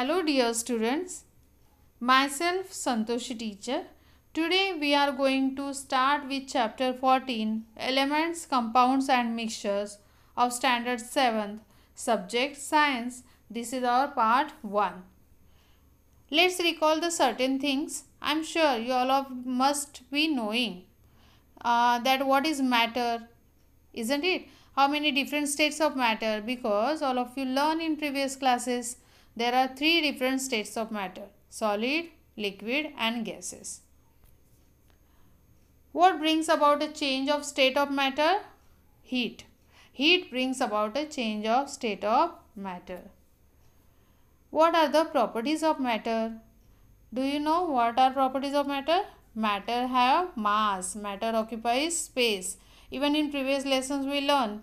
Hello dear students, myself Santoshi teacher. Today we are going to start with chapter 14 Elements, Compounds and Mixtures of Standard 7th subject Science. This is our part 1. Let's recall the certain things. I am sure you all of must be knowing that what is matter, isn't it? How many different states of matter? Because all of you learn in previous classes there are 3 different states of matter: solid, liquid and gases. What brings about a change of state of matter? Heat. Heat brings about a change of state of matter. What are the properties of matter? Do you know what are properties of matter? Matter have mass. Matter occupies space. Even in previous lessons we learn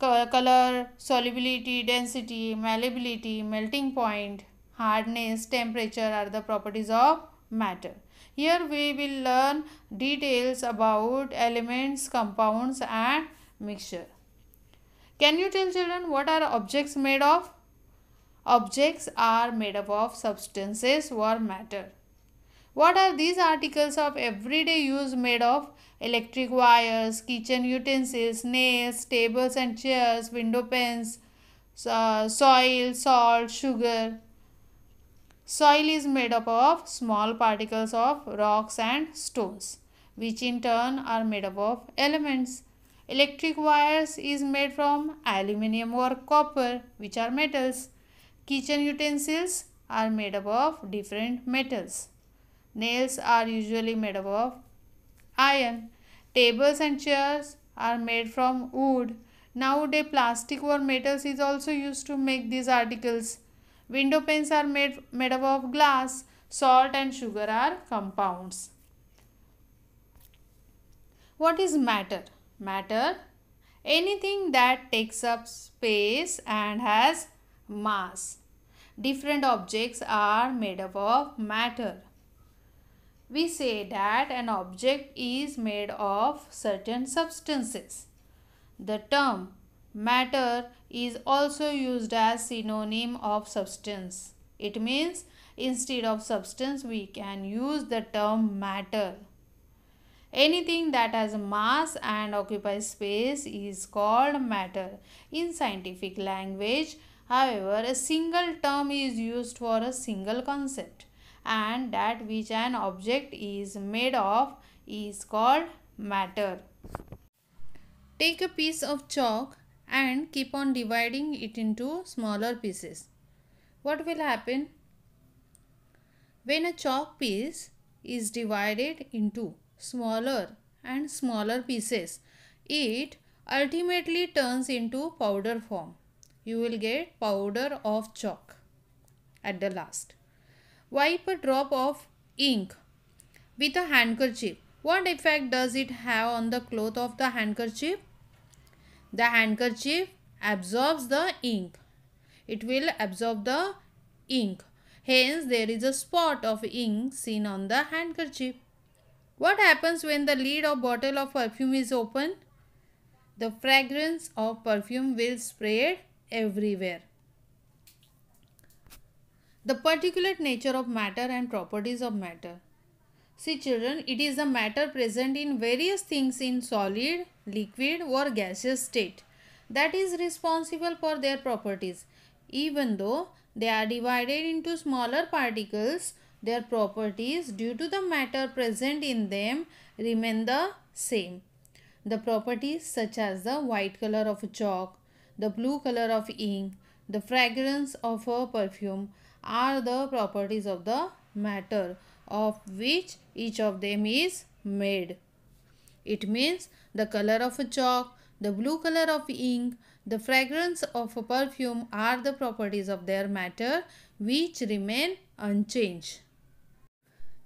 color, solubility, density, malleability, melting point, hardness, temperature are the properties of matter. Here we will learn details about elements, compounds and mixture. Can you tell children what are objects made of? Objects are made up of substances or matter. What are these articles of everyday use made of? Electric wires, kitchen utensils, nails, tables and chairs, window panes, soil, salt, sugar. Soil is made up of small particles of rocks and stones, which in turn are made up of elements. Electric wires is made from aluminium or copper, which are metals. Kitchen utensils are made up of different metals. Nails are usually made up of iron. Tables and chairs are made from wood. Nowadays, plastic or metals is also used to make these articles. Window panes are made up of glass. Salt and sugar are compounds. What is matter? Matter, anything that takes up space and has mass. Different objects are made up of matter. We say that an object is made of certain substances. The term matter is also used as synonym of substance. It means instead of substance we can use the term matter. Anything that has mass and occupies space is called matter in scientific language. However, a single term is used for a single concept, and that which an object is made of is called matter. Take a piece of chalk and keep on dividing it into smaller pieces. What will happen? When a chalk piece is divided into smaller and smaller pieces, it ultimately turns into powder form. You will get powder of chalk at the last. Wipe a drop of ink with a handkerchief. What effect does it have on the cloth of the handkerchief? The handkerchief absorbs the ink. It will absorb the ink. Hence, there is a spot of ink seen on the handkerchief. What happens when the lid of bottle of perfume is open? The fragrance of perfume will spread everywhere. The particulate nature of matter and properties of matter. See children, it is the matter present in various things in solid, liquid or gaseous state that is responsible for their properties. Even though they are divided into smaller particles, their properties due to the matter present in them remain the same. The properties such as the white color of a chalk, the blue color of ink, the fragrance of a perfume are the properties of the matter of which each of them is made. It means the color of a chalk, the blue color of ink, the fragrance of a perfume are the properties of their matter which remain unchanged.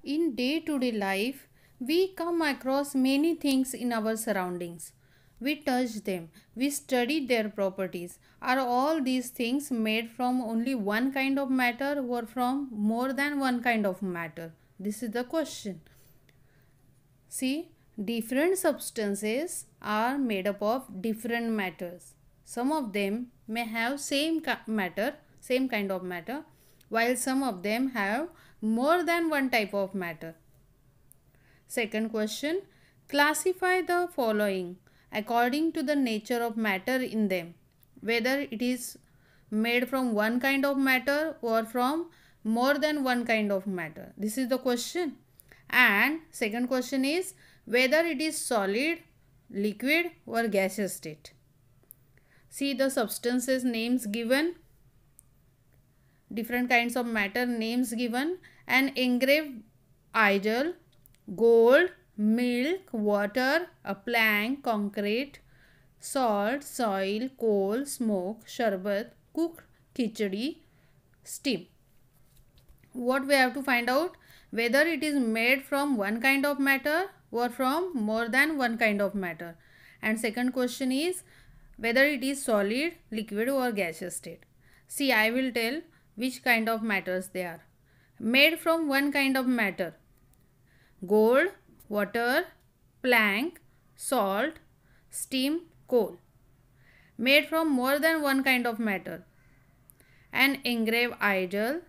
In day-to-day life, we come across many things in our surroundings. We touch them, we study their properties. Are all these things made from only one kind of matter or from more than one kind of matter? This is the question. See, different substances are made up of different matters. Some of them may have same kind of matter, while some of them have more than one type of matter. Second question, classify the following according to the nature of matter in them, whether it is made from one kind of matter or from more than one kind of matter. This is the question. And second question is whether it is solid, liquid or gaseous state. See the substances names given, different kinds of matter names given, an engraved idol, gold, milk, water, a plank, concrete, salt, soil, coal, smoke, sharbat, cooked khichdi, steam. What we have to find out? Whether it is made from one kind of matter or from more than one kind of matter. And second question is whether it is solid, liquid or gaseous state. See, I will tell which kind of matters they are. Made from one kind of matter: gold, water, plank, salt, steam, coal. Made from more than one kind of matter: an engraved idol,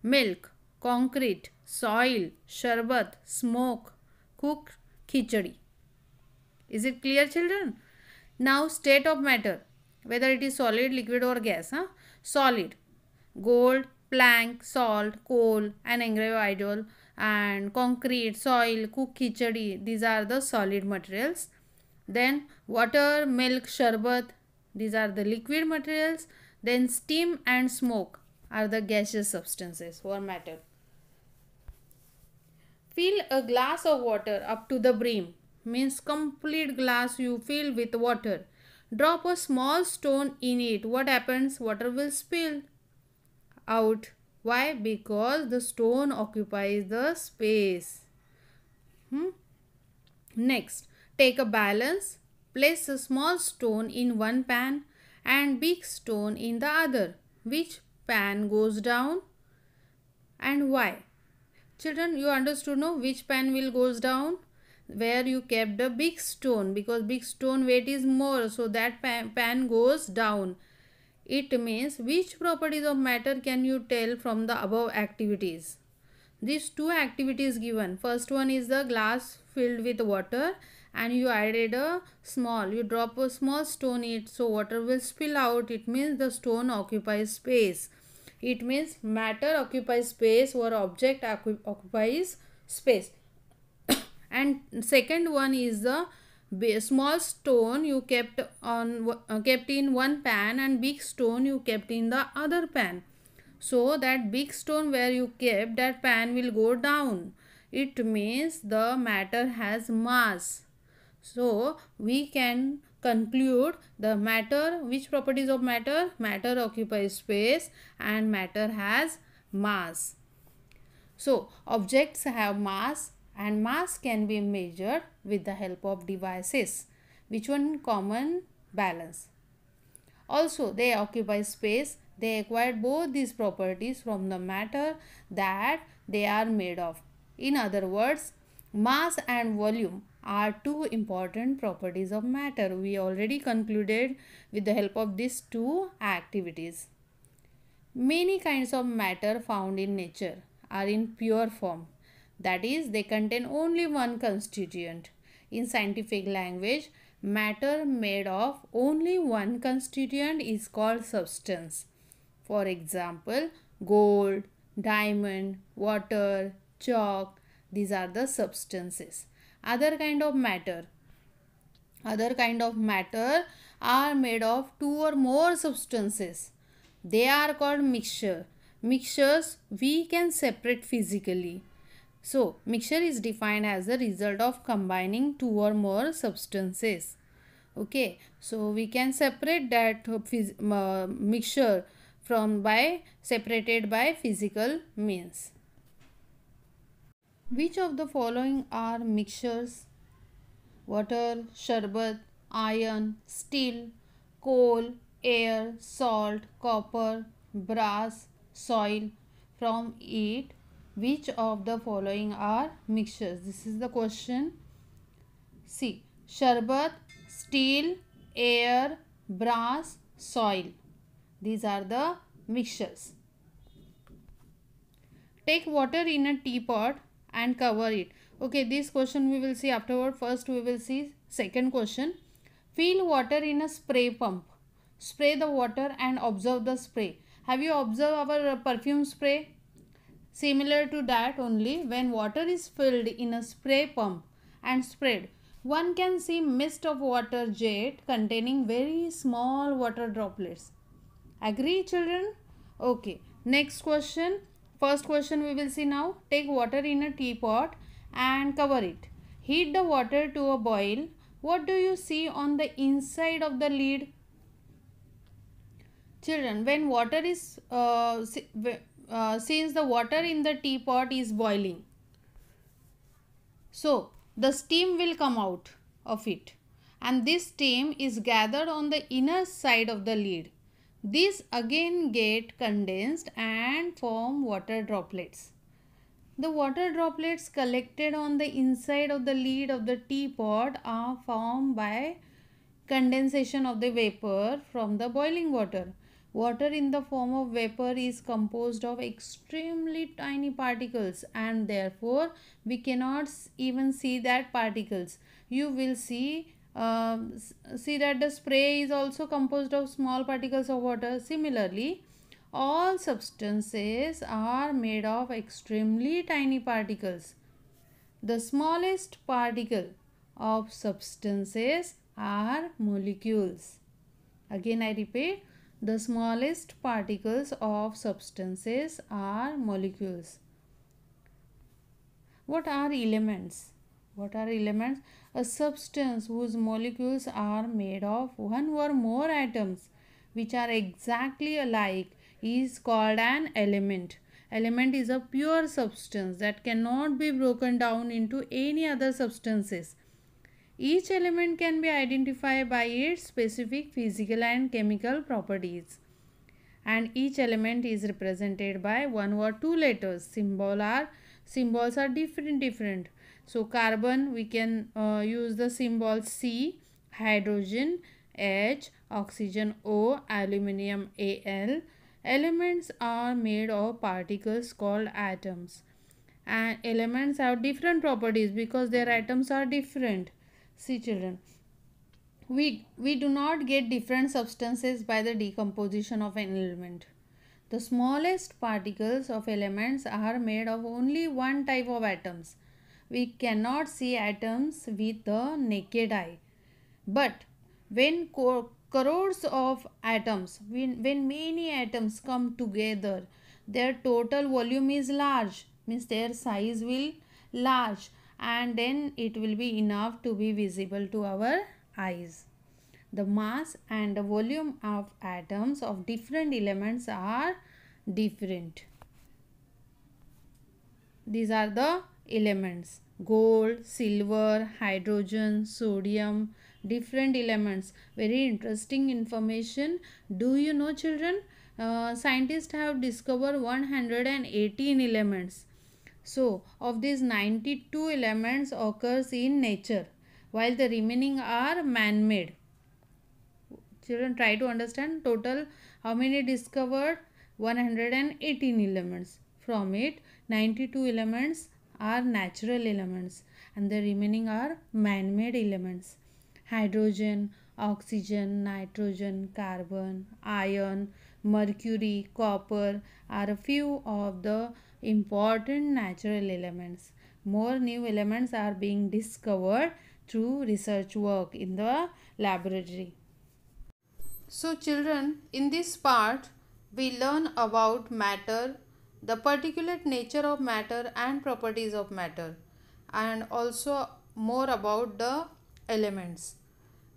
milk, concrete, soil, sharbat, smoke, cooked khichdi. Is it clear, children? Now state of matter, whether it is solid, liquid or gas. Solid, gold, plank, salt, coal, an engraved idol and concrete, soil, cooked khichdi. These are the solid materials. Then water, milk, sharbat, these are the liquid materials. Then steam and smoke are the gaseous substances or matter. Fill a glass of water up to the brim, means complete glass you fill with water. Drop a small stone in it. What happens? Water will spill out. Why? Because the stone occupies the space. Next, take a balance. Place a small stone in one pan and big stone in the other. Which pan goes down and why? Children, you understood, no? Which pan will goes down? Where you kept the big stone, because big stone weight is more, so that pan goes down. It means which properties of matter can you tell from the above activities? These two activities given. First one is the glass filled with water and you added you drop a small stone in it, so water will spill out. It means the stone occupies space. It means matter occupies space or object occupies space. And second one is the small stone you kept in one pan and big stone you kept in the other pan. So that big stone where you kept, that pan will go down. It means the matter has mass. So we can conclude the matter, which properties of matter? Matter occupies space and matter has mass. So objects have mass and mass can be measured with the help of devices. Which one? Common balance. Also they occupy space. They acquired both these properties from the matter that they are made of. In other words, mass and volume are two important properties of matter. We already concluded with the help of these two activities. Many kinds of matter found in nature are in pure form. That is, they contain only one constituent. In scientific language, matter made of only one constituent is called substance. For example, gold, diamond, water, chalk, these are the substances. Other kind of matter are made of two or more substances. They are called mixture. Mixtures we can separate physically. So, mixture is defined as the result of combining two or more substances. Okay, so we can separate that mixture separated by physical means. Which of the following are mixtures? Water, sharbat, iron, steel, coal, air, salt, copper, brass, soil. From it, which of the following are mixtures? This is the question. See, sharbat, steel, air, brass, soil. These are the mixtures. Take water in a teapot and cover it. Okay, this question we will see afterward. First we will see second question. Fill water in a spray pump. Spray the water and observe the spray. Have you observed our perfume spray? Similar to that only, when water is filled in a spray pump and sprayed, one can see mist of water jet containing very small water droplets. Agree, children? Okay. Next question. First question we will see now. Take water in a teapot and cover it. Heat the water to a boil. What do you see on the inside of the lid? Children, when water is since the water in the teapot is boiling, so the steam will come out of it, and this steam is gathered on the inner side of the lid. These again get condensed and form water droplets. The water droplets collected on the inside of the lid of the teapot are formed by condensation of the vapor from the boiling water. Water in the form of vapor is composed of extremely tiny particles, and therefore we cannot even see that particles. You will see that the spray is also composed of small particles of water. Similarly, all substances are made of extremely tiny particles. The smallest particle of substances are molecules. Again I repeat, the smallest particles of substances are molecules. What are elements? What are elements? A substance whose molecules are made of one or more atoms which are exactly alike is called an element. Element is a pure substance that cannot be broken down into any other substances. Each element can be identified by its specific physical and chemical properties, and each element is represented by one or two letters. Symbols are different. So carbon, we can use the symbol C, hydrogen H, oxygen O, aluminium Al. Elements are made of particles called atoms, and elements have different properties because their atoms are different. See children, we do not get different substances by the decomposition of an element. The smallest particles of elements are made of only one type of atoms. We cannot see atoms with the naked eye. But when crores of atoms, when many atoms come together, their total volume is large, means their size will large, and then it will be enough to be visible to our eyes. The mass and the volume of atoms of different elements are different. These are the elements: gold, silver, hydrogen, sodium, different elements. Very interesting information. Do you know children, scientists have discovered 118 elements. So of these 92 elements occurs in nature, while the remaining are man-made. Children, try to understand total how many discovered. 118 elements. From it 92 elements are natural elements and the remaining are man-made elements. Hydrogen, oxygen, nitrogen, carbon, iron, mercury, copper are a few of the important natural elements. More new elements are being discovered through research work in the laboratory. So children, in this part we learn about matter, the particulate nature of matter and properties of matter, and also more about the elements.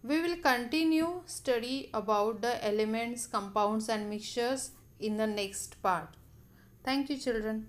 We will continue study about the elements, compounds and mixtures in the next part. Thank you children.